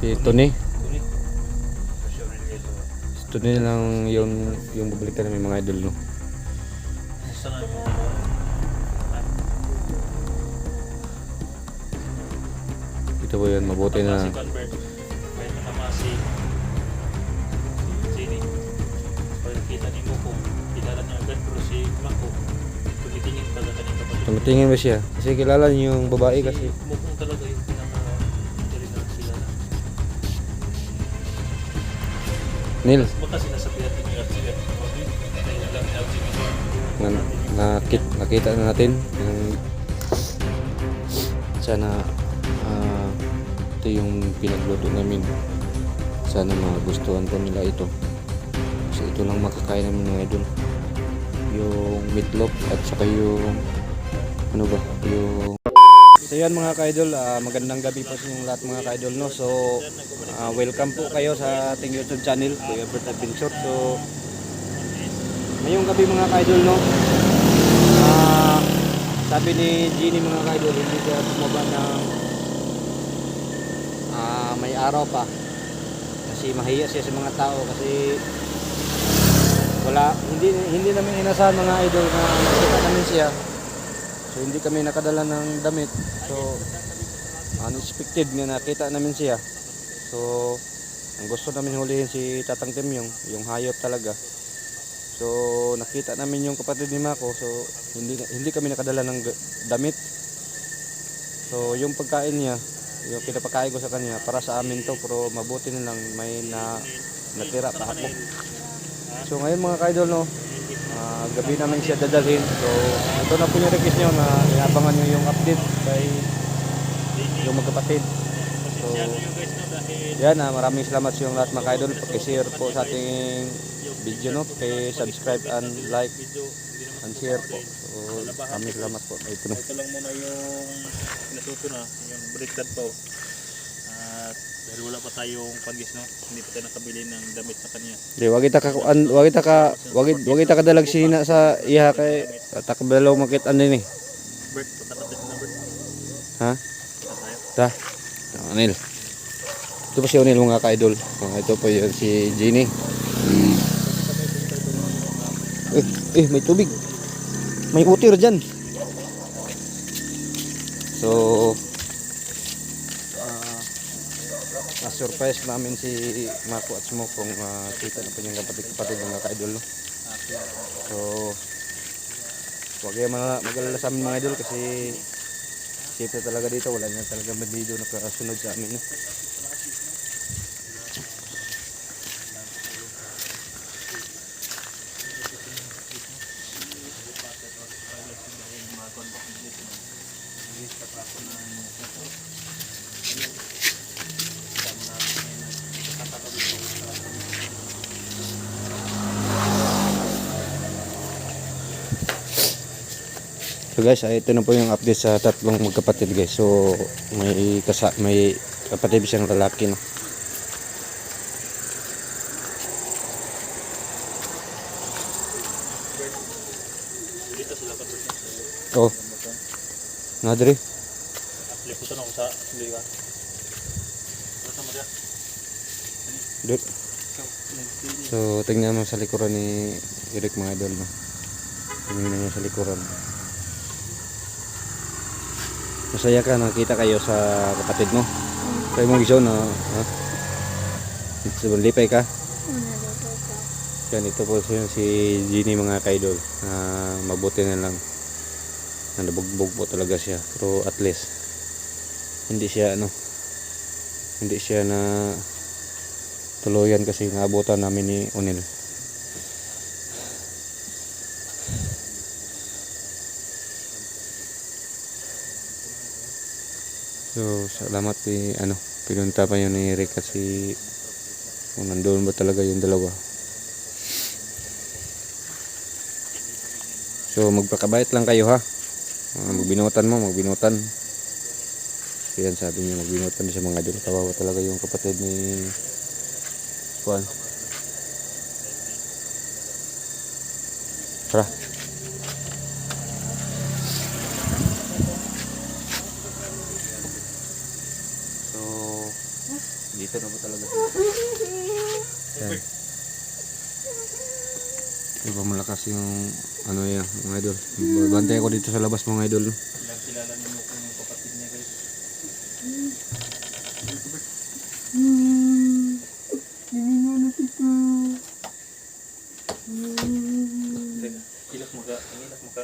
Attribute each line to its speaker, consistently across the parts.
Speaker 1: Ito ni. Ito ni lang yung babalikan namin mga idol, no. Ito po yan, mabuti na.
Speaker 2: Kita ni mo kung kilala niya agad, pero si Mako tumitingin talaga kanina pa.
Speaker 1: Tumitingin ba siya? Kasi kilala niyo yung babae kasi.
Speaker 2: Mukong talaga yung pinaka-galing na kilala.
Speaker 1: Neil,
Speaker 2: Baka sinasabihan din yung RCF. Kaya lang yung RCF.
Speaker 1: nakita na natin yung sana ito yung pinagluto namin. Sana magustuhan po nila ito. Kasi ito lang makakain namin mga idol. Yung meatloaf at saka yung ano ba? Yung so yan mga ka-idol, magandang gabi po sa inyong lahat mga ka-idol, no. So welcome po kayo sa ating YouTube channel, Kuya Bert Adventure. So ngayong gabi mga ka-idol, no, sabi ni Jeannie mga ka-idol, hindi siya bumaba ng may araw pa kasi mahiya siya sa mga tao kasi hindi namin inasahan mga idol na nakita namin siya. So hindi kami nakadala ng damit. So unexpected nga nakita namin siya. So ang gusto namin hulihin si Tatang Temyong, yung hayop talaga. So nakita namin yung kapatid ni Mako. So hindi kami nakadala ng damit. So yung pagkain niya, yung pinapakain ko sa kanya para sa amin to, pero mabuti na lang may natira pa ako. So ngayon mga ka-idol, no, gabi namin siya dadalhin. So ito na po yung request nyo na inabangan nyo yung update kay yung magkapatid. So yan, maraming salamat sa yung lahat mga ka-idol. Pag-share po sa ating video, no, subscribe and like and share po. So maraming salamat po. Ito na.
Speaker 2: Ito lang muna yung pinasuto na, yung baliktad po. At dahil wala pa tayong pagis, no, hindi pa tayo nakabili ng damit sa kanya.
Speaker 1: Di, wag kita kadalag sina sa iha kay takbelo makit ano ni.
Speaker 2: Bert, punta natin na Bert.
Speaker 1: Ha?
Speaker 2: Punta tayo.
Speaker 1: Ta. Anil. Ito po si Onil mga ka-idol. Ito po yung si Jeannie. May tubig. May utir dyan. So na-surprise namin si Mako at Smo kung kita na po yung kapatid mga ka-idol, no? So huwag kayo mag-alala sa amin mga idol kasi siyempre talaga dito wala na talaga bandido na kasunod sa amin, no? So guys, ito na po yung update sa tatlong magkapatid guys. So may kapatid siyang lalaki, no. Oh. Nadri.
Speaker 2: Liputan ako sa liwa.
Speaker 1: Dut. So tingnan mo sa likuran ni Eric mga idol, no. Tingnan mo sa likuran. Masaya ka nakita kayo sa kapatid mo. Kayo mong gisaw na lipay ka. Yan, ito po si Jeannie mga ka-idol. Mabuti na lang. Nabugbog po talaga siya. Pero at least hindi siya na tuluyan kasi naabutan namin ni Onil. So salamat pinunta pa yun ni Eric kasi kung nandoon ba talaga yung dalawa. So magpakabait lang kayo, ha. Magbinutan. Yan sabi niya, magbinutan siya mga idol. Kawawa talaga yung kapatid ni Juan. Tara. Dito na po talaga. Yan. Diba malakas yung ano yan, mga idol. Bantay ako dito sa labas mga idol.
Speaker 2: Kilala niyo kung yung kapatid niya guys. Hilak mo ka.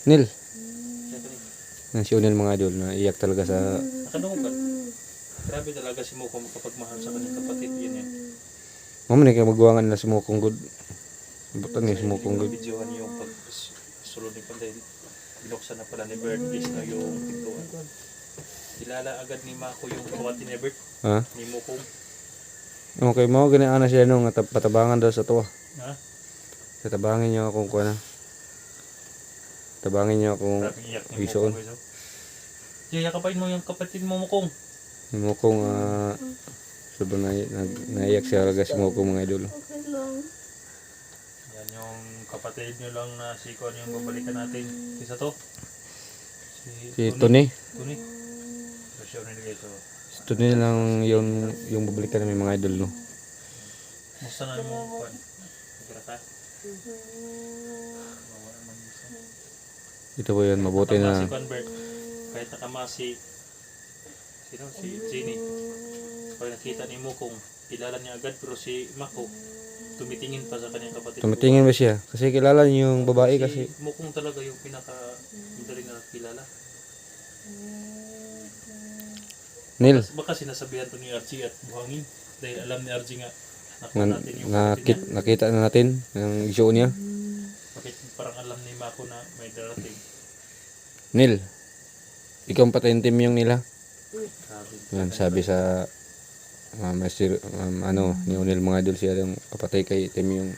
Speaker 1: Nil. Yan si Unil mga idol na iyak talaga sa
Speaker 2: Nakadungog ka. Grabe talaga si Moko kapag mahal sa kanyang kapatid. Yan yan.
Speaker 1: Mamani kayo magwangan nila si Mokong good. Butan ni si Mokong good.
Speaker 2: Videohan yung pagsulod ni Panday. Binuksan na pala ni Bert is na yung pintuan. Kilala agad ni Mako yung kapatid ni Bert.
Speaker 1: Ha?
Speaker 2: Ni Mokong.
Speaker 1: Okay, mau ganaan na siya nung patabangan daw sa tuwa.
Speaker 2: Ha?
Speaker 1: Tatabangin niyo akong kuha na. Tabangin niyo akong
Speaker 2: Grabe iyak ni
Speaker 1: isoon.
Speaker 2: Mokong. Yakapin mo yung kapatid mo Mokong.
Speaker 1: Si Mokong sobrang naiyak siya talaga si Mokong mga idol.
Speaker 2: Yan yung kapatid nyo lang na si Kon yung babalikan natin. Isa to?
Speaker 1: Si Tony.
Speaker 2: Tony. So siya nilagay ito.
Speaker 1: Si Tony lang yung babalikan namin mga idol no.
Speaker 2: Musta na mo Kon? Nagkira ka? Mawala man isa.
Speaker 1: Ito po yan, mabuti
Speaker 2: Nakamasi
Speaker 1: na.
Speaker 2: Kon Bert. Kahit nakamasi. Sino? Si Jenny. Pag nakita ni mo kung kilala niya agad pero si Mako tumitingin pa sa kanyang kapatid.
Speaker 1: Tumitingin ba siya? Kasi kilala niyo yung babae kasi.
Speaker 2: Si Mukong talaga yung pinaka madali na kilala.
Speaker 1: Nil,
Speaker 2: Baka sinasabihan to ni Archie at Buhangin dahil alam ni Archie nga nakuha
Speaker 1: na,
Speaker 2: natin yung kapatid niya.
Speaker 1: nakita na natin yung show niya.
Speaker 2: Bakit parang alam ni Mako na may darating.
Speaker 1: Nil, ikaw ang patayin team yung nila.
Speaker 2: Grabe.
Speaker 1: Yan, sabi sa Master ni Unil mga idol siya yung kapatay kay Tim yung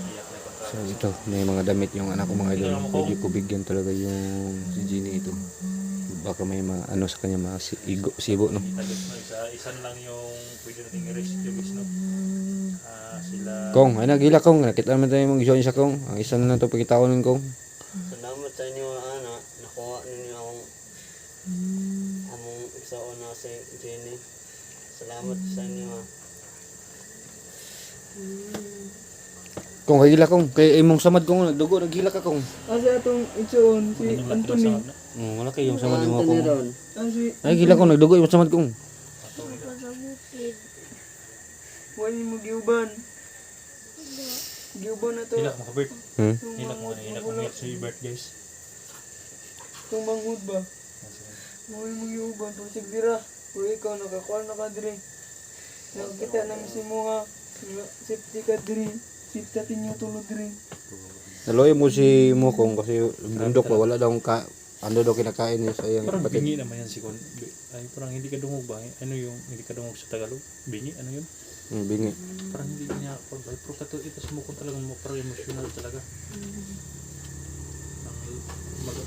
Speaker 2: Iyak na ito.
Speaker 1: so ito may mga damit yung anak ko mga idol pwede ko bigyan talaga yung si Ginny ito baka may ano sa kanya sibo no.
Speaker 2: Itagos mo isa lang yung pwede nating i-rescue guys no. Sila
Speaker 1: Kong ay nagila Kong nakita naman tayo mag join sa Kong ang isa na lang to pagkitaon Kong.
Speaker 3: Salamat sa inyo ana, nakuha ninyo akong among igsoon na si Jenny. Salamat sa inyo ha.
Speaker 1: Kong kay gila Kong kay imong samad Kong nagdugo nagila ka Kong.
Speaker 4: Kasi atong itsoon, si
Speaker 2: Anong
Speaker 4: Anthony.
Speaker 2: lakas na
Speaker 1: Wala kay yung samad mo
Speaker 3: Anthony
Speaker 1: Kong.
Speaker 3: ron.
Speaker 4: Si
Speaker 1: Ay gila Kong nagdugo imong samad Kong.
Speaker 4: Wani mo giuban. Giuban na to.
Speaker 2: Hilak mo ka Bert.
Speaker 1: Hmm?
Speaker 2: Hilak mo hilak si Bert guys.
Speaker 4: Itong manghud ba? Wani mo giuban. Pero sigdira. Pero ikaw nakakuha na ka diri. Nakakita namin si mga safety ka diri. Safety tinyo tulog diri.
Speaker 1: Naloy mo si Mokong kasi bundok pa wala daw ano daw kinakain niya sa iyang
Speaker 2: Parang
Speaker 1: kapatid.
Speaker 2: bingi naman yan si Kon. Ay parang hindi ka dungog ba? Ano yung hindi ka dungog sa Tagalog? Bingi ano yun?
Speaker 1: Bingi.
Speaker 2: Parang hindi niya ako pero kato ito sumukon talagang parang emotional talaga.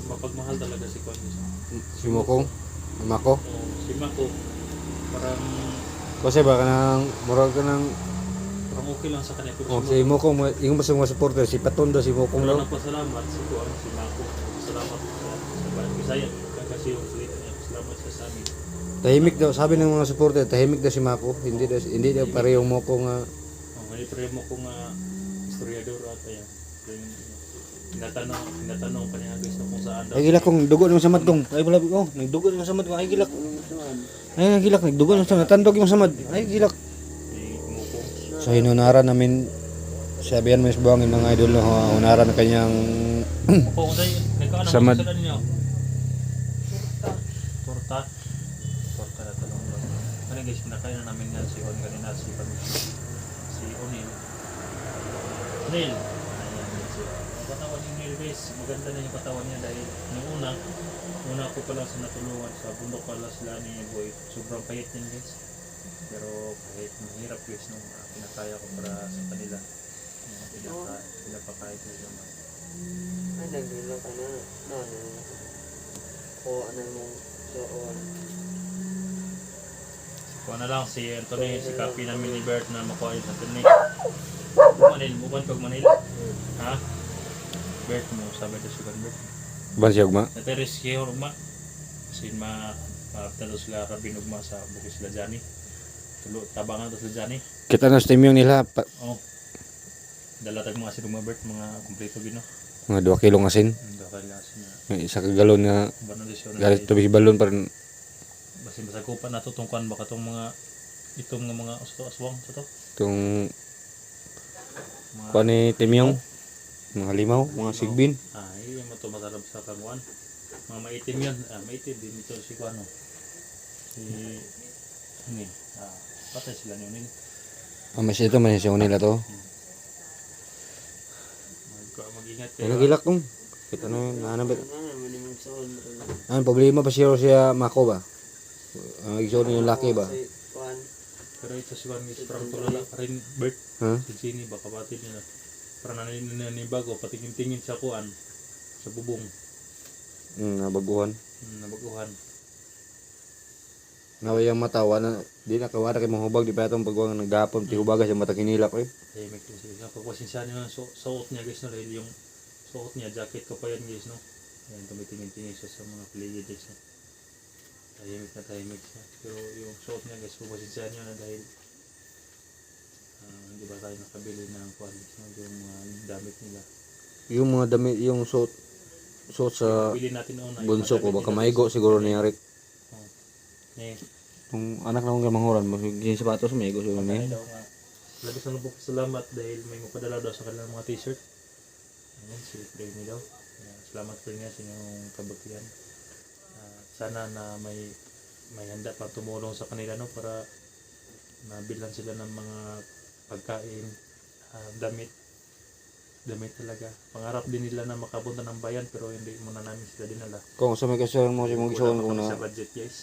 Speaker 2: Mapagmahal talaga si Kon.
Speaker 1: Si Mokong, Mako.
Speaker 2: Si Mako parang
Speaker 1: Kasi baka nang murag ka nang
Speaker 2: okay lang sa kanya pero
Speaker 1: si Mokong, yung basta mga supporter si Patondo si Mokong
Speaker 2: wala
Speaker 1: daw.
Speaker 2: na pasalamat si Kon, si Mako. Salamat sa Bayan Bisaya kasi yung salita niya. Salamat sa amin.
Speaker 1: Tahimik daw, sabi ng mga supporter, tahimik daw si Mako. Hindi daw parehong Mokong
Speaker 2: May pre mo kung historiador at ayan. Tinatanong pa niya guys kung saan daw.
Speaker 1: ay gilak kong dugo ng samad kong. Ay wala ko, nagdugo ng samad kong. Ay gilak. Ay gilak, nagdugo ng samad. Natandog yung samad. Ay gilak.
Speaker 2: Si Mukong.
Speaker 1: So hinunara namin sabihan mo sa buhangin mga idol no, hunara na kanyang
Speaker 2: Mukong tayo, nagkaano
Speaker 1: Samad.
Speaker 2: mo sa ninyo? Torta. Torta na talong ba? Ano guys, pinakain na namin yan si On kanina, si O'Neil. O'Neil. Ayan guys. Yung katawan ni O'Neil guys, maganda na yung katawan niya dahil nung una ko pala sa natulungan sa bundok pala sila ni Boy. Sobrang payat niyan guys. Pero kahit mahirap guys nung pinakaya ko para sa kanila. Pinapakain ko yung
Speaker 3: Ay nagdula ka na. Ano? Kuha na mong soon.
Speaker 2: Kuha na lang si Anthony, si copy namin ni Bert na makuha yun sa Anthony. Manil, bukan pag Manil. Ha? Bert mo, sabi ito si Bert.
Speaker 1: ban siya ugma.
Speaker 2: Nateres kayo, ma. Sin Maapta daw sila rabinugma sa bukis sila Johnny. Tulo tabangan daw sila Johnny.
Speaker 1: Kita na steam yung nila.
Speaker 2: Oh. Dala tag mga sinong mga Bert, mga kumpleto gino.
Speaker 1: Mga 2 kilong asin.
Speaker 2: Dahil kasi na
Speaker 1: Yung isa ka galon nga
Speaker 2: banon desisyon
Speaker 1: galit tubig balon pa rin.
Speaker 2: basin basagupan nato tungkuan baka tong mga itong nga mga aswang sa to.
Speaker 1: Itong
Speaker 2: Mga
Speaker 1: kuha ni Timyong. Mga limaw, mga sigbin.
Speaker 2: yung mato masarap sa kamuan. Mga maitim yun. Maitim din ito si Kuano. Si ini. Patay sila ni Unil.
Speaker 1: Mas ito, mas siya nila to.
Speaker 2: Mag-ingat
Speaker 1: Ano
Speaker 2: kayo.
Speaker 1: gilak kong? Kita na yun, ano ba?
Speaker 3: Manimang soon.
Speaker 1: Ano, problema pa siya Mako ba? Igsoon yung laki ba?
Speaker 3: Si Juan.
Speaker 2: Pero ito si Juan parang tulala rin Bert.
Speaker 1: Ha?
Speaker 2: Si Jenny baka batid niya. Parang naninibago patingin-tingin sa kuan sa bubong.
Speaker 1: Nabaguhan.
Speaker 2: Nabaguhan.
Speaker 1: Naway ang mata, wala, di na kawara kay mahubag, di pa itong pagwang naggapon, tihubaga siya mata kinilak eh.
Speaker 2: May kasi siya. Pagpasensya niyo ng suot niya guys no. Dahil yung suot niya, jacket ko pa yan guys no. Ayan, tumitingin-tingin siya sa mga paligid guys no. Tahimik siya. Pero yung suot niya guys, pagpasensya niyo na dahil hindi ba tayo nakabili ng quality no, yung damit nila.
Speaker 1: Yung mga damit, yung suot sa
Speaker 2: Bili natin una.
Speaker 1: bunso ko, baka maigo siguro niya Rick.
Speaker 2: Eh,
Speaker 1: Kung anak na kong gamanguran, yung sapatos, maigo siguro
Speaker 2: pagkain
Speaker 1: niya.
Speaker 2: daw nga. Labis na po salamat dahil may mapadala daw sa kanilang mga t-shirt. Ayan, si Premi daw. Ayan, salamat po niya sa inyong kabutihan. Sana na may handa pa tumulong sa kanila no para nabilan sila ng mga pagkain, damit talaga. Pangarap din nila na makapunta ng bayan pero hindi muna namin sila dinala.
Speaker 1: Kung sa may kasuhan mo, si mong gisuhan kung
Speaker 2: Wala pa kami
Speaker 1: na,
Speaker 2: sa budget guys.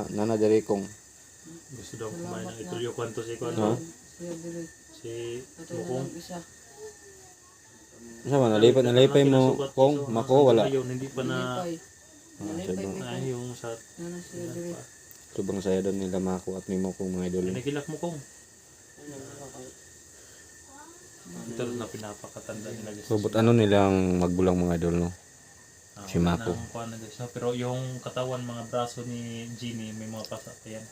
Speaker 1: nanadari kong.
Speaker 2: Gusto daw kumain ng itulyo kwanto si
Speaker 1: Ha?
Speaker 2: Kwanto.
Speaker 4: Siya dire.
Speaker 2: Si
Speaker 4: Ito na
Speaker 2: Mukong.
Speaker 4: lang isa.
Speaker 1: Sama, nalipay mo kong, Mako, wala.
Speaker 2: Ayun, hindi pa na
Speaker 4: Nalipay. Nalipay
Speaker 1: sobrang-
Speaker 4: may
Speaker 2: yung sa
Speaker 4: Nana siya dire.
Speaker 1: Sobrang saya doon nila Mako at Mimo kong mga idol.
Speaker 2: pinagilak mo kong.
Speaker 3: Ano,
Speaker 2: Ito na pinapakatanda nila guys.
Speaker 1: So, but ano nilang magbulang mga idol, no? si
Speaker 2: wala
Speaker 1: Mako.
Speaker 2: nang kuwan na guys, no? Pero yung katawan, mga braso ni Jeannie, may mga pasa pa yan.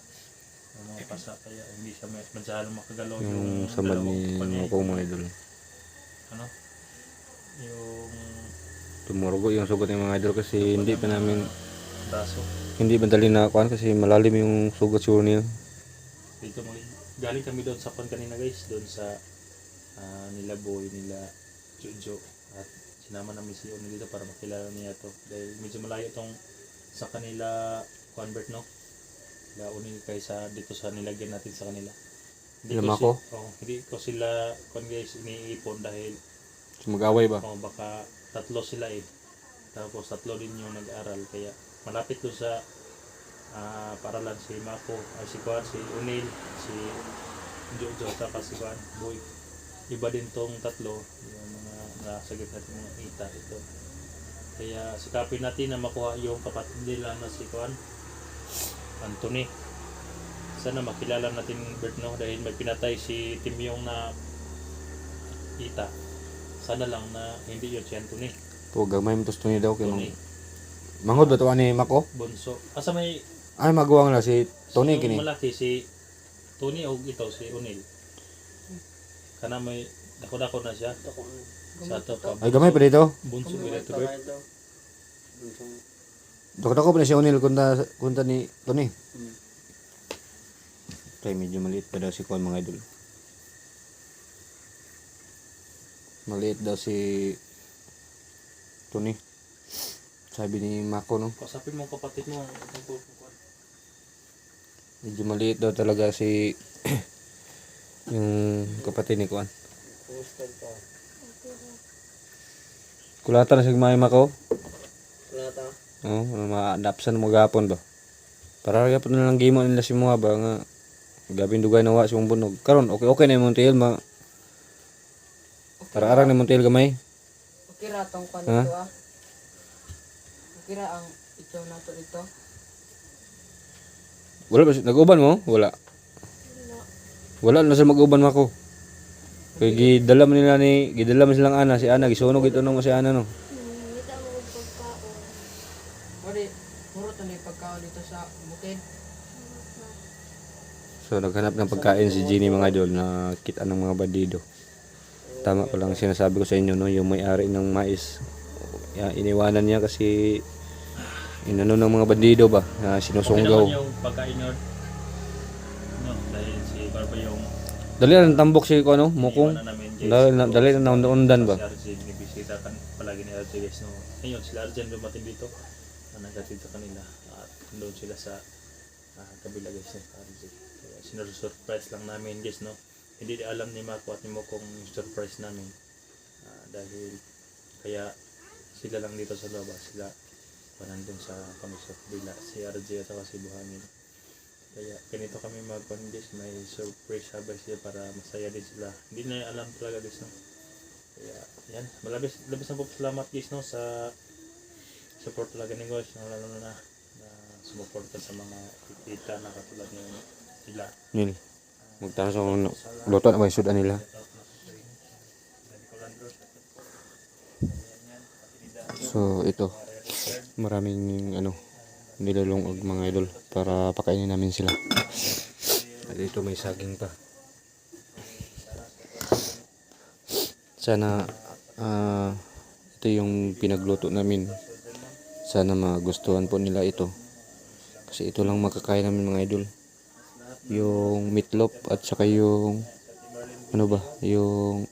Speaker 2: May mga pasa kaya hindi siya masyadong makagalaw
Speaker 1: Yung samad
Speaker 2: dalawang
Speaker 1: ni
Speaker 2: kuwan niya,
Speaker 1: Mako mga idol.
Speaker 2: ano? Yung
Speaker 1: Tumurugo yung sugat ng mga idol kasi hindi pa namin,
Speaker 2: braso.
Speaker 1: hindi madali na kuhan kasi malalim yung sugat siguro niya.
Speaker 2: Dito galing kami doon sa pan kanina guys, doon sa nila Boy, nila Jojo at sinama namin si Oni dito para makilala niya to dahil medyo malayo tong sa kanila convert no. Sila Oni kaysa dito sa nilagyan natin sa kanila.
Speaker 1: Sila Mako?
Speaker 2: Hindi ko sila guys iniipon dahil
Speaker 1: So, mag-away ba?
Speaker 2: baka tatlo sila eh. Tapos tatlo din yung nag-aral kaya malapit doon sa paralan si Mako, ay si Kwan, si Unil, si Jojo, saka si Kwan, Boy. Iba din tong tatlo, yung mga nasagip natin mga ita ito. Kaya sikapin natin na makuha yung kapatid nila na si Kwan, Anthony. Sana makilala natin Bert no dahil may pinatay si Timyong na ita. Sana lang na hindi yun si Anthony.
Speaker 1: To gamay mo tos daw kay
Speaker 2: Tony,
Speaker 1: Mangod ba to ani Mako?
Speaker 2: bunso. Asa may
Speaker 1: Ay maguwang na si Tony
Speaker 2: yung
Speaker 1: kini.
Speaker 2: malaki si Tony o ito si Unil. Kana may dako-dako na siya
Speaker 3: ito ko ano.
Speaker 2: sa to ka.
Speaker 1: Ay gamay pa dito.
Speaker 2: Bunso
Speaker 3: Ito
Speaker 2: nila to Bert.
Speaker 3: ito. Bunsong.
Speaker 1: Dako-dako pa na si O'Neil kunta ni Tony.
Speaker 3: Hmm.
Speaker 1: Kaya medyo maliit pa daw si Kwan mga idol. Maliit daw si Tony. Sabi ni Mako no.
Speaker 2: Kasapin mo ang kapatid mo.
Speaker 1: Medyo maliit daw talaga si yung kapatid ni Kwan.
Speaker 3: Postal pa.
Speaker 1: Kulatan na si May Mako.
Speaker 3: Wala ta.
Speaker 1: Oh, ma-adapsan mo gapon ba. Para gapon na lang gimo nila si mga ba nga gabing dugay nawa si mong bunog. Karon okay na yung tiil ma. Para arang ni tiil gamay.
Speaker 4: Okay ra tong kan
Speaker 1: Ha?
Speaker 4: ito ah. Okay ra ang ito na to dito.
Speaker 1: Wala ba nag-uban mo? Wala. Wala na sa mag-uban Mako. Kay gidala man nila gidala man silang ana si Ana gisunog ito nung si Ana no.
Speaker 4: Ori, puro to ni pagkaon dito sa
Speaker 1: So naghanap ng pagkain si Jenny mga idol na kita ng mga bandido. Tama ko lang sinasabi ko sa inyo no, yung may-ari ng mais. Iniwanan niya kasi inano ng mga bandido ba na
Speaker 2: Okay
Speaker 1: sinusunggaw.
Speaker 2: naman yung pagkain nyo. No, dahil si Barba yung
Speaker 1: Dali na ng tambok si ko ano, mukong.
Speaker 2: iniwanan namin, guys.
Speaker 1: Dali na naundan ba.
Speaker 2: Si Arjen, binibisita kan palagi ni Arjen guys. No? Ngayon, sila Arjen dumating dito. Naghatid sa kanila. At doon sila sa kabila guys ni Arjen. Kaya sinursurprise lang namin guys. No? Hindi alam ni Mako at ni Mokong yung surprise namin. Dahil kaya sila lang dito sa labas. Sila nandun sa kami sa kabila. Si Arjen at si Buhangin. Kaya ganito kami mag-guys, may surprise habay sila para masaya din sila. Hindi na alam talaga guys, no? Kaya yan, labis na po salamat guys, no, sa support talaga ni guys, no, lalo na sumuporta sa mga tita na katulad nila.
Speaker 1: Nil. Magtanong sa kung luto na ba yung sudan nila. So ito, maraming ano nilalungog mga idol para pakainin namin sila. At dito may saging pa. Sana ito yung pinagluto namin. Sana magustuhan po nila ito. Kasi ito lang makakain namin mga idol. Yung meatloaf at saka yung ano ba, yung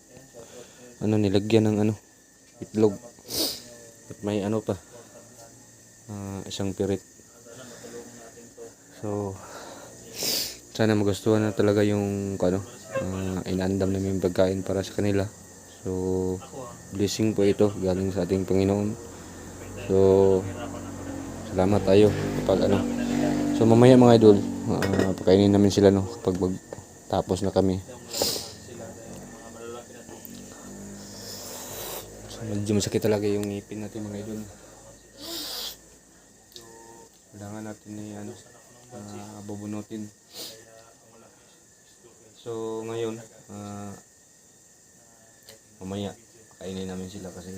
Speaker 1: ano nilagyan ng ano, itlog. At may ano pa. Isang pirit. So sana magustuhan na talaga yung ano, inaandam namin pagkain para sa kanila. So blessing po ito galing sa ating Panginoon. So salamat tayo kapag ano. So mamaya mga idol, pakainin namin sila no kapag tapos na kami. So medyo masakit talaga yung ngipin natin mga idol. Kailangan natin ni ano, bubunutin. So ngayon, mamaya kainin namin sila kasi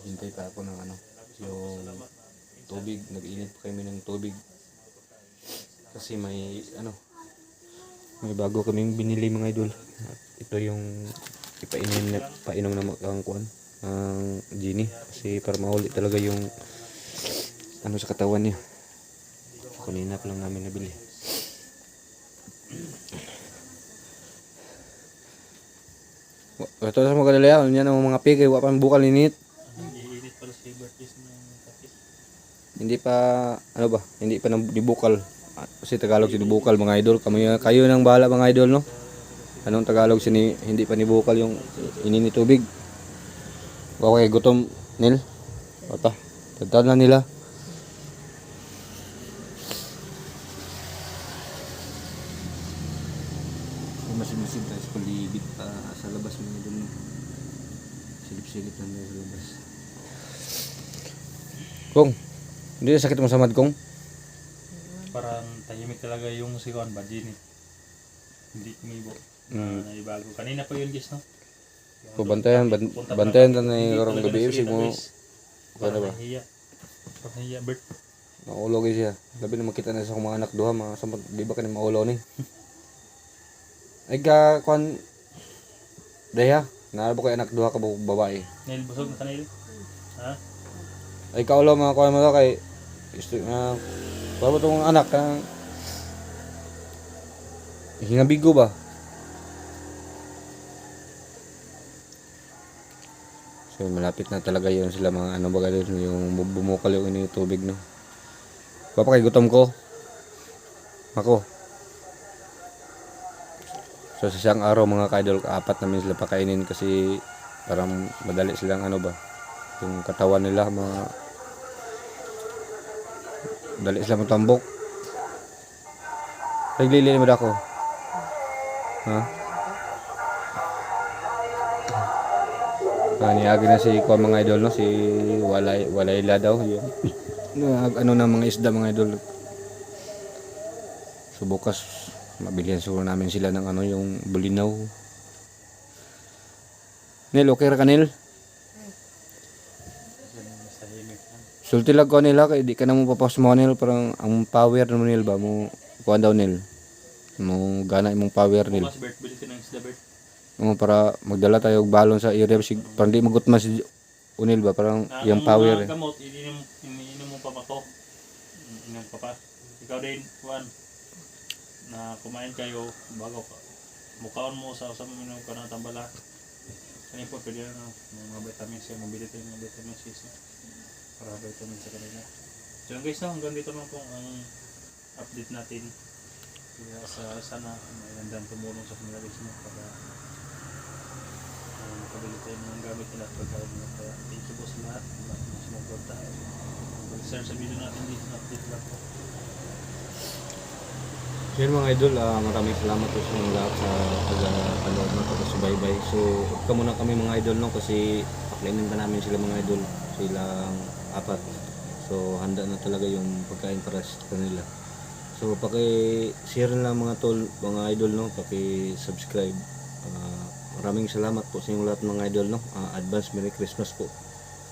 Speaker 1: hintay pa ako ng ano, yung tubig, nag-init pa kami ng tubig. Kasi may ano, may bago kaming binili mga idol. At ito yung painom na ang kuan ang Genie kasi para mahuli talaga yung ano sa katawan niya. Kanina pa lang namin nabili. Ito sa mga kalaya, yan ang mga pigay, wala pa bukal init.
Speaker 2: Iinit pala si Bertis ng kapit.
Speaker 1: Hindi pa, ano ba, hindi pa dibukal. Kasi Tagalog si dibukal mga idol. Kayo nang bahala mga idol, no? Anong Tagalog hindi pa nibukal yung ininit tubig. Okay, gutom, Nil. Ota, tagtad na nila. Masid-masid tayo sa paligid pa sa labas mga idol, no? Silip-silip lang tayo sa labas. Kung, hindi na sakit mo sa mad, Kung?
Speaker 2: Parang tahimik talaga yung si Juan ba, Genie. Hindi kumibo. Naibago. Kanina pa yun guys, no?
Speaker 1: So, bantayan na yung karong gabi. Isip mo, ano ba?
Speaker 2: Pahiya, Bert.
Speaker 1: Maulo guys siya. Labi na makita na sa akong mga anak duha, mga samot, di ba kanina maulo ni? Ay ka, kuhan, Daya, naarabo kayo anak duha ka babae.
Speaker 2: Nail, busog na ka Nail? Ha?
Speaker 1: Ay kaulo mga kuhan mo daw kay, para ba itong anak ka, hingabigo ba? So malapit na talaga yun sila mga ano ba ganun, yung bumukal yung tubig, no? Papa kay gutom ko. Ako. So sa isang araw mga kaidol, apat namin sila pakainin kasi parang madali silang ano ba, yung katawan nila dali sila matambok. Naglilili mo ako. Ha? Niagi na si Kuya mga idol, no? Si Walayla daw yun. Ano na mga isda mga idol. So bukas mabilihan siguro namin sila ng ano, yung bulinaw. Nil, okay ra ka Nil? Sulti lang ko nila kay di ka na mo papas mo Nil, parang ang power mo Nil ba mo kuan daw Nil. mo gana imong power nil.
Speaker 2: Bukas Bert, bili ka ng isda Bert.
Speaker 1: Para magdala tayo og balon sa area para di magutmas si Unil ba parang yung power.
Speaker 2: Ang mga gamot, ininom mo pa ba ko? Ininom pa pa. Ikaw din, Juan, na kumain kayo bago ka. Mukhaon mo sa minom ka ng tambala. Ano po, pwede na mga vitamins yan, mabili tayo mga vitamins yan. Para vitamins sa kanila. So yun guys, hanggang dito lang po ang update natin. Kaya sana may handang tumulong sa kanila guys mo para makabili tayo ng gamit nila at pagkain nila. Kaya thank you po sa lahat. Mas sumuporta. Pag-share sa video natin dito na update lang po.
Speaker 1: So yun mga idol, maraming salamat po sa mga lahat sa pag-panood ng pag-subaybay. So huwag ka muna kami mga idol no kasi paklainin pa namin sila mga idol. Silang 4. So handa na talaga yung pagkain para sa kanila. So paki-share lang mga tol, mga idol no, paki-subscribe. Maraming salamat po sa inyong lahat mga idol no. Advance Merry Christmas po.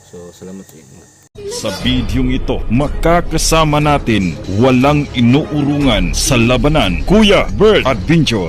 Speaker 1: So salamat sa inyo.
Speaker 5: Sa bidyong ito, makakasama natin walang inuurungan sa labanan, Kuya Bert Adventure.